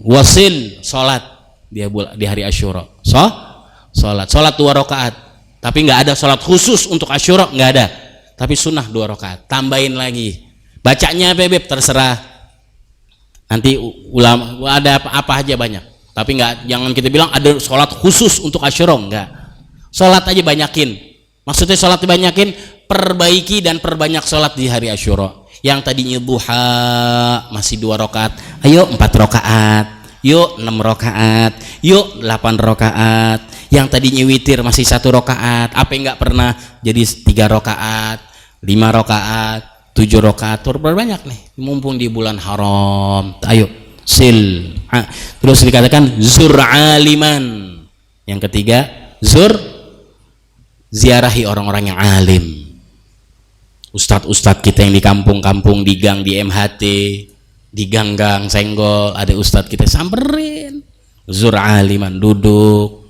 Wasil, salat di hari Asyura. Salat 2 rakaat, tapi nggak ada salat khusus untuk Asyura, nggak ada, tapi sunnah 2 rakaat. Tambahin lagi, bacanya bebek terserah. Nanti ulama ada apa aja banyak, tapi jangan kita bilang ada salat khusus untuk Asyura, enggak. Salat aja banyakin. Maksudnya salat dibanyakin, perbaiki dan perbanyak salat di hari Asyura. Yang tadinya duha masih 2 rakaat, ayo 4 rakaat, yuk 6 rakaat, yuk 8 rakaat. Yang tadinya witir masih 1 rakaat, apa yang nggak pernah jadi 3 rakaat, 5 rakaat, 7 rakaat. Berbanyak nih, mumpung di bulan haram. Ayo terus dikatakan zur aliman. Yang ketiga, ziarahi orang-orang yang alim. Ustadz kita yang di kampung-kampung, di gang, di MHT, di gang-gang senggol, ada ustadz kita, samperin. Zur aliman, duduk.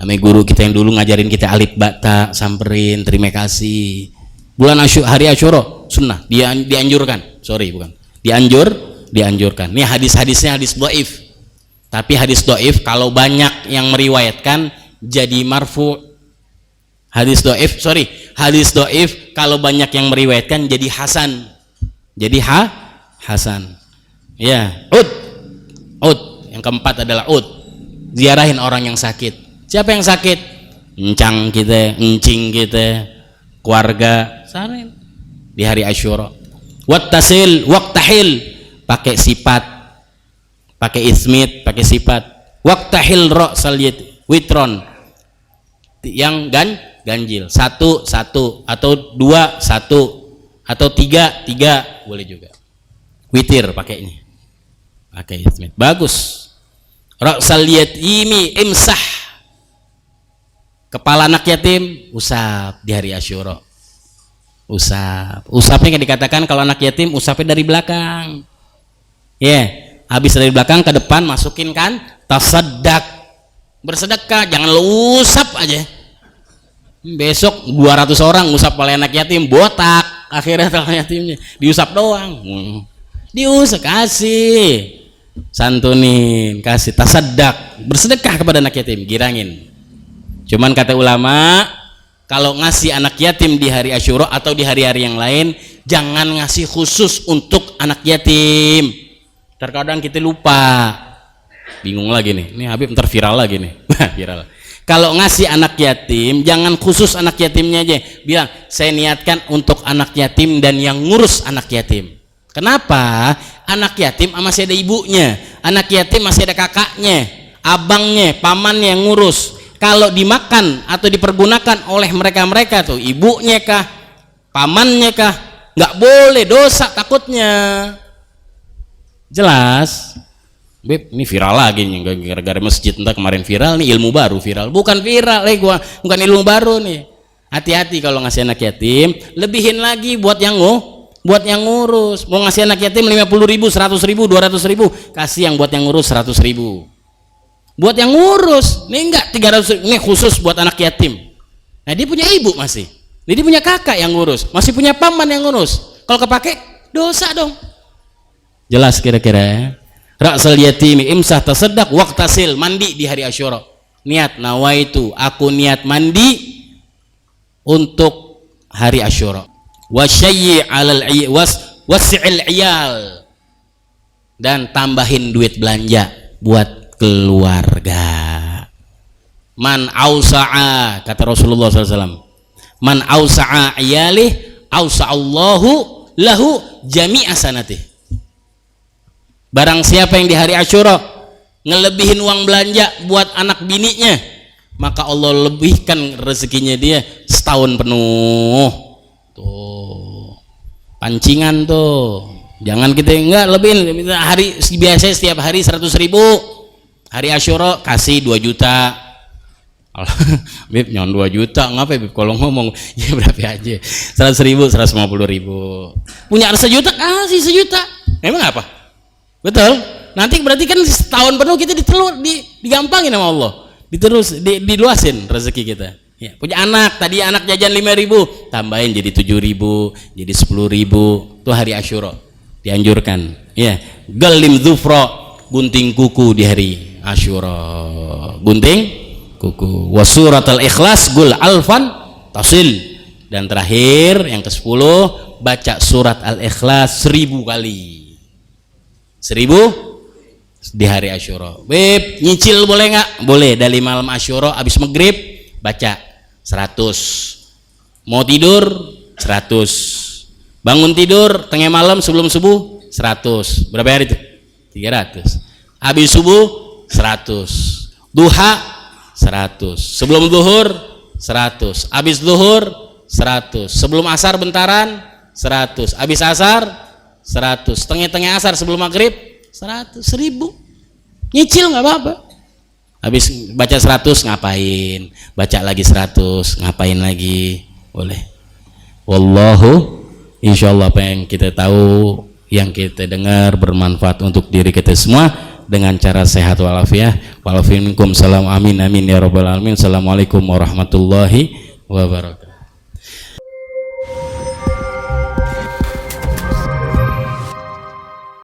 Sama guru kita yang dulu ngajarin kita alif bata, samperin, terima kasih. Bulan hari Asyura sunnah, dianjurkan. Dianjurkan. Ini hadis-hadisnya hadis dhaif. Tapi hadis dhaif kalau banyak yang meriwayatkan jadi marfu. Hadis doif kalau banyak yang meriwayatkan jadi hasan. Jadi hasan. Ya, ud. Yang keempat adalah ud. Ziarahin orang yang sakit. Siapa yang sakit? Encang kita, encing kita, keluarga, sarin di hari Asyura. Wattasil, waktahil, pakai sifat, pakai ismit, pakai sifat. Waktahil ra'sal witron, yang ganjil, satu atau dua satu atau tiga boleh juga. Witir pakainya, pakai ismit, bagus. Ra'sal yatimi imsah, kepala anak yatim usap di hari Asyura. Usapnya kan dikatakan kalau anak yatim usapnya dari belakang. Habis dari belakang ke depan masukin kan tasaddaq, bersedekah, jangan lu usap aja. Besok 200 orang usap oleh anak yatim, botak akhirnya anak yatimnya diusap doang. Diusap, kasih santunin, kasih tasaddaq, bersedekah kepada anak yatim, girangin. Cuman kata ulama, kalau ngasih anak yatim di hari Asyura atau di hari-hari yang lain, jangan ngasih khusus untuk anak yatim. Terkadang kita lupa, bingung lagi nih. Ini Habib ntar viral lagi nih. Viral. Kalau ngasih anak yatim, jangan khusus anak yatimnya aja. Bilang, saya niatkan untuk anak yatim dan yang ngurus anak yatim. Kenapa? Anak yatim masih ada ibunya, anak yatim masih ada kakaknya, abangnya, pamannya yang ngurus. Kalau dimakan atau dipergunakan oleh mereka tuh, ibunya kah, pamannya kah, nggak boleh, dosa takutnya. Jelas? Beb, ini viral lagi nih, gara-gara masjid entah kemarin viral nih, ilmu baru viral. Bukan viral, bukan ilmu baru nih. Hati-hati kalau ngasih anak yatim, lebihin lagi buat yang ngurus. Mau ngasih anak yatim 50.000, 100.000, 200.000, kasih yang buat yang ngurus 100.000. Buat yang ngurus, nih enggak 300, ini khusus buat anak yatim. Nah dia punya ibu masih, dia punya kakak yang ngurus, masih punya paman yang ngurus. Kalau kepake dosa dong. Jelas kira-kira ya? Ra'sal yatimi imsah tasaddaq waqtasil, mandi di hari Asyura. Niat nawaitu, aku niat mandi untuk hari Asyura. Wasyayyi 'alal wasi'il iyal, dan tambahin duit belanja buat keluarga. Man ausa'a, kata Rasulullah SAW, man ausa'a iyalih ausa'allahu lahu jami'a sanatih. Barang siapa yang di hari Asyura ngelebihin uang belanja buat anak bininya, maka Allah lebihkan rezekinya dia setahun penuh. Tuh pancingan tuh, jangan kita enggak lebihin. Hari biasa setiap hari 100.000, hari Asyura kasih 2 juta. Bib nyon 2 juta ngapa Bib, kalau ngomong ya berapa aja, 100.000, 150.000. Punya 1 juta kasih 1 juta, emang apa? Betul? Nanti berarti kan setahun penuh kita digampangin sama Allah, diluasin rezeki kita. Ya, punya anak, tadi anak jajan 5.000, tambahin jadi 7.000, jadi 10.000. Itu hari Asyura dianjurkan. Ya, galim dzufra, gunting kuku di hari Asyura, gunting kuku. Wasuratul ikhlas gul alfan tasil, dan terakhir yang ke-10, baca surat al-ikhlas 1000 kali. 1000 di hari Asyura. Beb, nyicil boleh nggak? Boleh. Dari malam Asyura habis maghrib baca 100. Mau tidur 100. Bangun tidur tengah malam sebelum subuh 100. Berapa hari itu? 300. Habis subuh 100. Duha 100. Sebelum zuhur 100. Habis zuhur 100. Sebelum asar bentaran 100. Habis asar 100, tengah asar sebelum maghrib 100, 1000. Nyicil nggak apa-apa. Habis baca 100 ngapain? Baca lagi 100 ngapain lagi? Boleh. Wallahu, insyaallah apa yang kita tahu, yang kita dengar bermanfaat untuk diri kita semua dengan cara sehat walafiat. Walafiat minkum salam, amin amin ya rabbal alamin. Assalamualaikum warahmatullahi wabarakatuh.